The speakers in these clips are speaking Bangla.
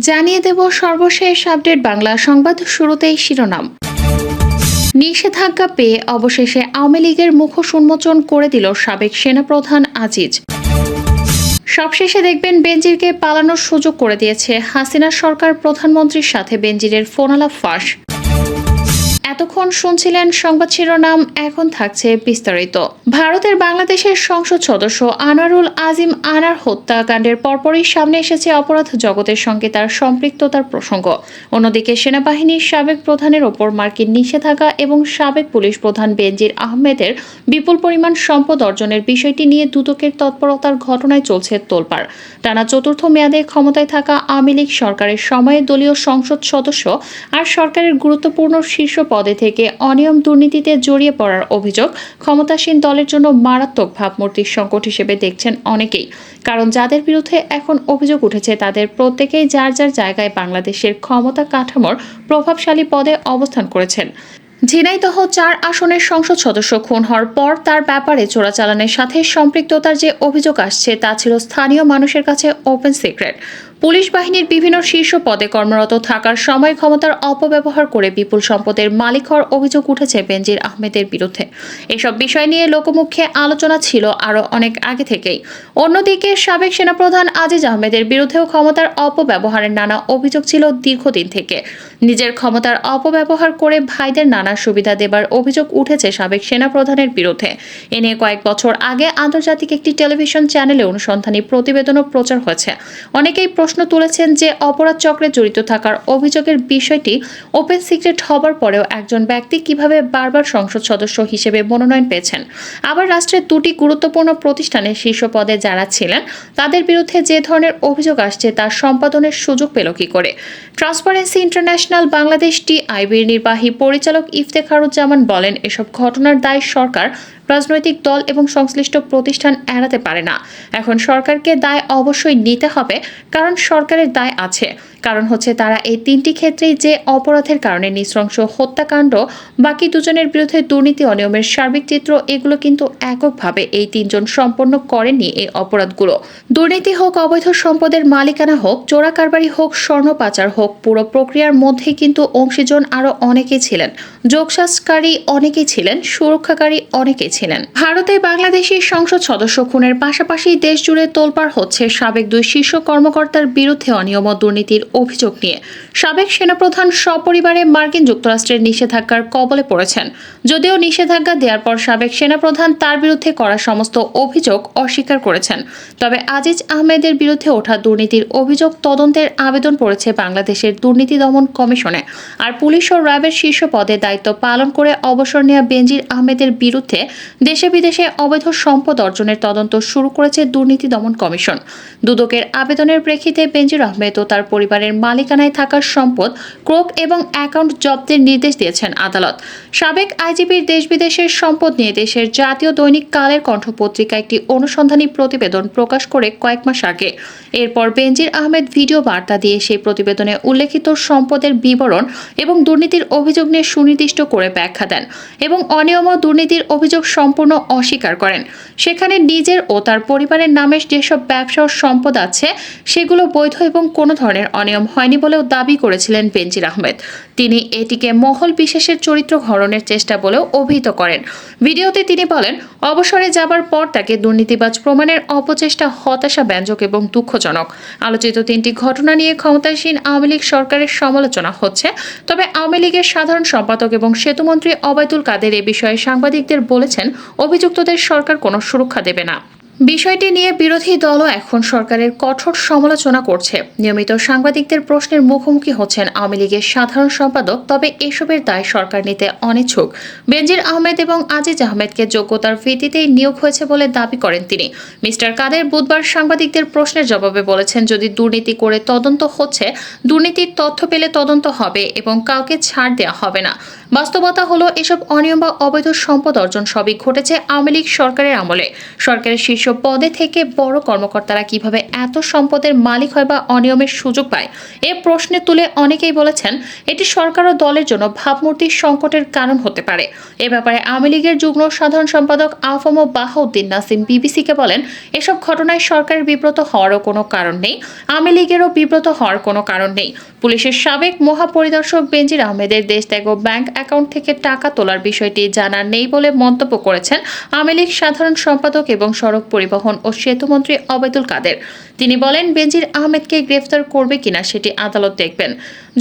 জানিয়ে দেব সর্বশেষ আপডেট বাংলা সংবাদ। শুরুতেই শিরোনাম। নিষেধাজ্ঞা পেয়ে অবশেষে আওয়ামী লীগের মুখোশ উন্মোচন করে দিল সাবেক সেনাপ্রধান আজিজ। সবশেষে দেখবেন বেনজিরকে পালানোর সুযোগ করে দিয়েছে হাসিনা সরকার। প্রধানমন্ত্রীর সাথে বেনজিরের ফোনালাপ ফাঁস। এতক্ষণ শুনছিলেন সংবাদ শিরোনাম, এখন থাকছে বিস্তারিত। ভারতের বাংলাদেশের সংসদ সদস্য আনোয়ারুল আজিম আনার হত্যাকাণ্ডের পরপরই সামনে এসেছে অপরাধ জগতের সঙ্গে তার সম্পৃক্ততার প্রসঙ্গ। অন্যদিকে সেনাবাহিনীর সাবেক প্রধানের ওপর মার্কিন নিষেধাজ্ঞা এবং সাবেক পুলিশ প্রধান বেনজির আহমেদের বিপুল পরিমাণ সম্পদ অর্জনের বিষয়টি নিয়ে দুদকের তৎপরতার ঘটনায় চলছে তোলপাড়। টানা চতুর্থ মেয়াদে ক্ষমতায় থাকা আওয়ামী লীগ সরকারের সময়ে দলীয় সংসদ সদস্য আর সরকারের গুরুত্বপূর্ণ শীর্ষ পদে থেকে অনিয়ম দুর্নীতিতে জড়িয়ে পড়ার অভিযোগ ক্ষমতাসীন দলের জন্য মারাত্মক ভাবমূর্তির সংকট হিসেবে দেখছেন অনেকেই। কারণ যাদের বিরুদ্ধে এখন অভিযোগ উঠেছে তাদের প্রত্যেকেই যার যার জায়গায় বাংলাদেশের ক্ষমতা কাঠামোর প্রভাবশালী পদে অবস্থান করেছেন। ঝিনাইদহ 4 আসনের সংসদ সদস্য খুন হওয়ার পর তার ব্যাপারে চোরাচালানের সাথে সম্পৃক্ততার যে অভিযোগ আসছে তা ছিল স্থানীয় মানুষের কাছে ওপেন সিক্রেট। পুলিশ বাহিনীর বিভিন্ন শীর্ষ পদে কর্মরত থাকার সময় ক্ষমতার অপব্যবহার করে বিপুল সম্পদের মালিক হওয়ার অভিযোগ উঠেছে বেনজির আহমেদের বিরুদ্ধে। এসব বিষয় নিয়ে লোকমুখে আলোচনা ছিল আরও অনেক আগে থেকেই। অন্যদিকে সাবেক সেনাপ্রধান আজিজ আহমেদের বিরুদ্ধেও ক্ষমতার অপব্যবহারের নানা অভিযোগ ছিল দীর্ঘদিন থেকে। নিজের ক্ষমতার অপব্যবহার করে ভাইদের নানা সুবিধা দেবার অভিযোগ উঠেছে সাবেক সেনাপ্রধানের বিরুদ্ধে। এ নিয়ে কয়েক বছর আগে আন্তর্জাতিক একটি টেলিভিশন চ্যানেলে অনুসন্ধানী প্রতিবেদনও প্রচার হয়েছে। অনেকেই প্রশ্ন তুলেছেন যে অপরাধ চক্রে জড়িত থাকার অভিযোগের বিষয়টি ওপেন সিক্রেট হবার পরেও একজন ব্যক্তি কিভাবে বারবার সংসদ সদস্য হিসেবে মনোনয়ন পেয়েছেন। আবার রাষ্ট্রের 2টি গুরুত্বপূর্ণ প্রতিষ্ঠানের শীর্ষ পদে যারা ছিলেন তাদের বিরুদ্ধে যে ধরনের অভিযোগ আসছে তা সম্পাদনের সুযোগ পেল কি করে। ট্রান্সপারেন্সি ইন্টারন্যাশনাল বাংলাদেশ টিআইবির নির্বাহী পরিচালক ইফতেখারুজ্জামান বলেন, এসব ঘটনার দায় সরকার, রাজনৈতিক দল এবং সংশ্লিষ্ট প্রতিষ্ঠান এড়াতে পারে না। এখন সরকারকে দায় অবশ্যই নিতে হবে, কারণ সরকারের দায় আছে। কারণ হচ্ছে তারা এই 3টি ক্ষেত্রেই যে অপরাধের কারণে নৃশংস হত্যাকাণ্ড, বাকি দুজনের বিরুদ্ধে দুর্নীতি অনিয়মের সার্বিক চিত্র, এগুলো কিন্তু এককভাবে এই 3 জন সম্পন্ন করেননি। এই অপরাধগুলো দুর্নীতি হোক, অবৈধ সম্পদের মালিকানা হোক, চোরা কারবারি হোক, স্বর্ণ পাচার হোক, পুরো প্রক্রিয়ার মধ্যেই কিন্তু অংশীজন আরও অনেকেই ছিলেন, যোগসাজকারী অনেকেই ছিলেন, সুরক্ষাকারী অনেকেই ছিলেন। ভারতে বাংলাদেশি সংসদ সদস্য খুনের পাশাপাশি দেশ জুড়ে তোলপাড় হচ্ছে সাবেক 2 শীর্ষ কর্মকর্তার বিরুদ্ধে অনিয়ম ও দুর্নীতির অভিযোগ নিয়ে। সাবেক সেনাপ্রধান সপরিবারে মার্কিন যুক্তরাষ্ট্রের নিষেধাজ্ঞার কবলে পড়েছেন। যদিও নিষেধাজ্ঞা দেওয়ার পর সাবেক সেনাপ্রধান তার বিরুদ্ধে করা সমস্ত অভিযোগ অস্বীকার করেছেন। তবে আজিজ আহমেদের বিরুদ্ধে ওঠা দুর্নীতির অভিযোগ তদন্তের আবেদন পড়েছে বাংলাদেশের দুর্নীতি দমন কমিশনে। আর পুলিশ ও র্যাবের শীর্ষ পদে দায়িত্ব পালন করে অবসর নেওয়া বেনজির আহমেদের বিরুদ্ধে দেশে বিদেশে অবৈধ সম্পদ অর্জনের তদন্ত শুরু করেছে দুর্নীতি দমন কমিশন। দুদকের আবেদনের প্রেক্ষিতে বেনজির আহমেদ ও তার পরিবারের মালিকানায় থাকা সম্পদ ক্রোক এবং অ্যাকাউন্ট জব্দের নির্দেশ দিয়েছেন আদালত। সাবেক আইজিপির দেশ বিদেশের সম্পদ নিয়ে দেশের জাতীয় দৈনিক কালের কণ্ঠ পত্রিকা একটি অনুসন্ধানী প্রতিবেদন প্রকাশ করে কয়েক মাস আগে। এরপর বেনজির আহমেদ ভিডিও বার্তা দিয়ে সেই প্রতিবেদনে উল্লেখিত সম্পদের বিবরণ এবং দুর্নীতির অভিযোগ নিয়ে সুনির্দিষ্ট করে ব্যাখ্যা দেন এবং অনিয়ম ও দুর্নীতির অভিযোগ সম্পূর্ণ অস্বীকার করেন। সেখানে নিজের ও তার পরিবারের নামে যেসব ব্যবসা ও সম্পদ আছে সেগুলো বৈধ এবং কোনো ধরনের অনিয়ম হয়নি বলেও দাবি করেছিলেন বেনজির আহমেদ। তিনি এটিকে মহল বিশেষের চরিত্র হরণের চেষ্টা বলেও অভিহিত করেন। ভিডিওতে তিনি বলেন, অবসরে যাবার পর তাকে দুর্নীতিবাজ প্রমাণের অপচেষ্টা হতাশাব্যঞ্জক এবং দুঃখজনক। আলোচিত 3টি ঘটনা নিয়ে ক্ষমতাসীন আওয়ামী লীগ সরকারের সমালোচনা হচ্ছে। তবে আওয়ামী লীগের সাধারণ সম্পাদক এবং সেতুমন্ত্রী ওবায়দুল কাদের এ বিষয়ে সাংবাদিকদের বলেছেন, অভিযুক্তদের সরকার কোনো সুরক্ষা দেবে না। বিষয়টি নিয়ে বিরোধী দলও এখন সরকারের কঠোর সমালোচনা করছে। নিয়মিত সাংবাদিকদের প্রশ্নের মুখোমুখি হচ্ছেন আওয়ামী লীগের সাধারণ সম্পাদক। তবে এসবের দায় সরকার নিতে অনিচ্ছুক। বেনজির আহমেদ এবং আজিজ আহমেদকে যোগ্যতার ভিত্তিতেই নিয়োগ হয়েছে বলে দাবি করেন তিনি। মিস্টার কাদের বুধবার সাংবাদিকদের প্রশ্নের জবাবে বলেছেন, যদি দুর্নীতি করে তদন্ত হচ্ছে, দুর্নীতির তথ্য পেলে তদন্ত হবে এবং কাউকে ছাড় দেওয়া হবে না। বাস্তবতা হলো এসব অনিয়ম বা অবৈধ সম্পদ অর্জন সবই ঘটেছে আওয়ামী লীগ সরকারের আমলে। সরকারের শীর্ষ পদে থেকে বড় কর্মকর্তারা কিভাবে এত সম্পদের মালিক হয় বা অনিয়মের সুযোগ পায় এ প্রশ্নে তুলে অনেকেই বলেছেন এটি সরকার ও দলের জন্য ভাবমূর্তির সংকটের কারণ হতে পারে। এ ব্যাপারে আওয়ামী লীগের যুগ্ম সাধারণ সম্পাদক আফম বাহাউদ্দিন নাসিম বিবিসিকে বলেন, এসব ঘটনায় সরকারের বিব্রত হওয়ারও কোনো কারণ নেই, আওয়ামী লীগেরও বিব্রত হওয়ার কোনো কারণ নেই। পুলিশের সাবেক মহাপরিদর্শক বেনজির আহমেদের দেশত্যাগ ও ব্যাংক অ্যাকাউন্ট থেকে টাকা তোলার বিষয়টি জানা নেই বলে মন্তব্য করেছেন আওয়ামী লীগ সাধারণ সম্পাদক এবং সড়ক পরিবহন ও সেতুমন্ত্রী ওবায়দুল কাদের। তিনি বলেন, বেনজির আহমেদকে গ্রেফতার করবে কিনা সেটি আদালত দেখবেন।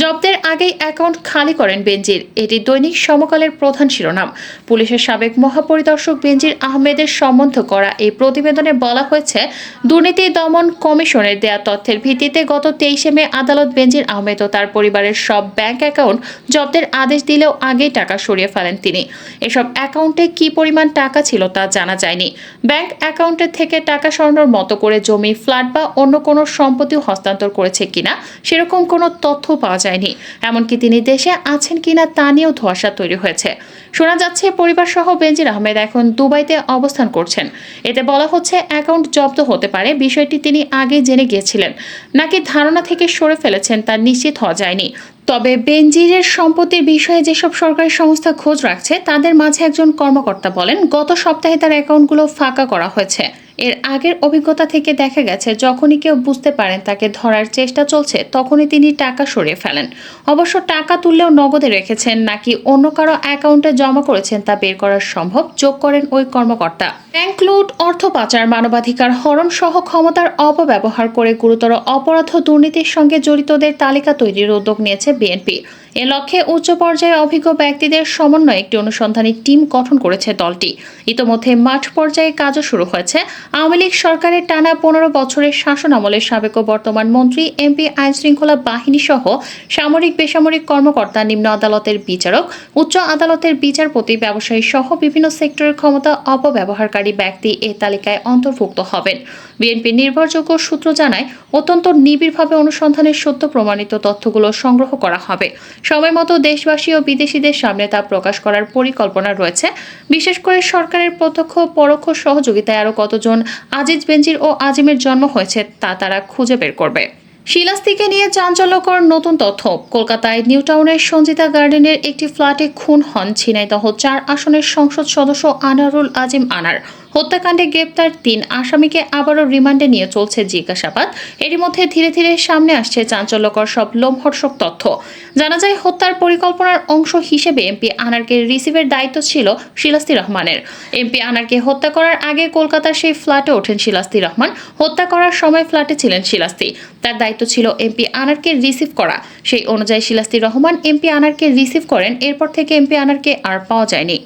জব্দের আগেই অ্যাকাউন্ট খালি করেন বেনজির, এটি দৈনিক সমকালের প্রধান শিরোনাম। পুলিশের সাবেক মহাপরিদর্শক বেনজির আহমেদের সম্বন্ধে করা এই প্রতিবেদনে বলা হয়েছে, দুর্নীতি দমন কমিশনের দেয়া তথ্যের ভিত্তিতে গত 23 মে আদালত বেনজির আহমেদ ও তার পরিবারের সব ব্যাংক অ্যাকাউন্ট জব্দের আদেশ দিলেও আগেই টাকা সরিয়ে ফেলেন তিনি। এসব অ্যাকাউন্টে কি পরিমাণ টাকা ছিল তা জানা যায়নি। ব্যাংক অ্যাকাউন্টের থেকে টাকা সরানোর মতো করে জমি, ফ্ল্যাট বা অন্য কোনো সম্পত্তিও হস্তান্তর করেছে কিনা সেরকম কোনো তথ্য পাওয়া যায়নি। এমনকি তিনি দেশে আছেন কিনা তা নিয়েও ধোঁয়াশা তৈরি হয়েছে। শোনা যাচ্ছে পরিবার সহ বেনজির আহমেদ এখন দুবাইতে অবস্থান করছেন। এতে বলা হচ্ছে অ্যাকাউন্ট জব্দ হতে পারে বিষয়টি তিনি আগে জেনে গিয়েছিলেন নাকি ধারণা থেকে সরে ফেলেছেন তা নিশ্চিত হওয়া যায়নি। তবে বেনজিরের সম্পত্তির বিষয়ে যেসব সরকারি সংস্থা খোঁজ রাখছে তাদের মাঝে একজন কর্মকর্তা বলেন, গত সপ্তাহে তার অ্যাকাউন্টগুলো ফাঁকা করা হয়েছে। এর আগের অভিজ্ঞতা থেকে দেখা গেছে যখনই কেউ বুঝতে পারেন তাকে ধরার চেষ্টা চলছে তখনই তিনি টাকা সরিয়ে ফেলেন। অবশ্য টাকা তুললেও নগদে রেখেছেন নাকি অন্য কারো অ্যাকাউন্টে জমা করেছেন তা বের করা সম্ভব, যোগ করেন ওই কর্মকর্তা। ব্যাংক লুট, অর্থ পাচার, মানবাধিকার হরণ সহ ক্ষমতার অপব্যবহার করে গুরুতর অপরাধ ও দুর্নীতির সঙ্গে জড়িতদের তালিকা তৈরির উদ্যোগ নিয়েছে বিএনপি। এ লক্ষ্যে উচ্চ পর্যায়ে অভিজ্ঞ ব্যক্তিদের সমন্বয়ে একটি অনুসন্ধানী টিম গঠন করেছে দলটি। ইতোমধ্যে মাঠ পর্যায়ে কাজও শুরু হয়েছে। আওয়ামী লীগ সরকারের টানা 15 বছরের শাসন আমলে সাবেক ও বর্তমান মন্ত্রী, এমপি, আইন শৃঙ্খলা বাহিনী সহ সামরিক বেসামরিক কর্মকর্তা, নিম্ন আদালতের বিচারক, উচ্চ আদালতের বিচারপতি, ব্যবসায়ী সহ বিভিন্ন সেক্টরের ক্ষমতা অপব্যবহারকারী ব্যক্তি এ তালিকায় অন্তর্ভুক্ত হবেন। বিএনপির নির্ভরযোগ্য সূত্র জানায়, অত্যন্ত নিবিড়ভাবে অনুসন্ধানের সত্য প্রমাণিত তথ্যগুলো সংগ্রহ করা হবে। সময়মতো দেশবাসী ও বিদেশিদের সামনে তা প্রকাশ করার পরিকল্পনা রয়েছে। বিশেষ করে সরকারের প্রত্যক্ষ পরোক্ষ সহযোগিতায় আরও কতজন আজিজ, বেনজির ও আজিমের জন্ম হয়েছে তা তারা খুঁজে বের করবে। শিলাস্তিকে নিয়ে চাঞ্চল্যকর নতুন তথ্য। কলকাতায় নিউ টাউনের সঞ্জিতা গার্ডেনের একটি ফ্ল্যাটে খুন হন ঝিনাইদহ 4 আসনের সংসদ সদস্য আনারুল আজিম আনার। হত্যাকাণ্ডে গ্রেপ্তার 3 আসামিকে আবারও রিমান্ডে নিয়ে চলছে জিজ্ঞাসাবাদ। এরই মধ্যে ধীরে ধীরে সামনে আসছে চাঞ্চল্যকর সব লোমহর্ষক তথ্য। জানা যায়, হত্যার পরিকল্পনার অংশ হিসেবে এমপি আনারকে রিসিভের দায়িত্ব ছিল শিলাস্তি রহমানের। এমপি আনারকে হত্যা করার আগে কলকাতার সেই ফ্ল্যাটে ওঠেন শিলাস্তি রহমান। হত্যা করার সময় ফ্ল্যাটে ছিলেন শিলাস্তি। তার দায়িত্ব ছিল এমপি আনারকে রিসিভ করা। সেই অনুযায়ী শিলাস্তি রহমান এমপি আনারকে রিসিভ করেন। এরপর থেকে এমপি আনারকে আর পাওয়া যায়নি।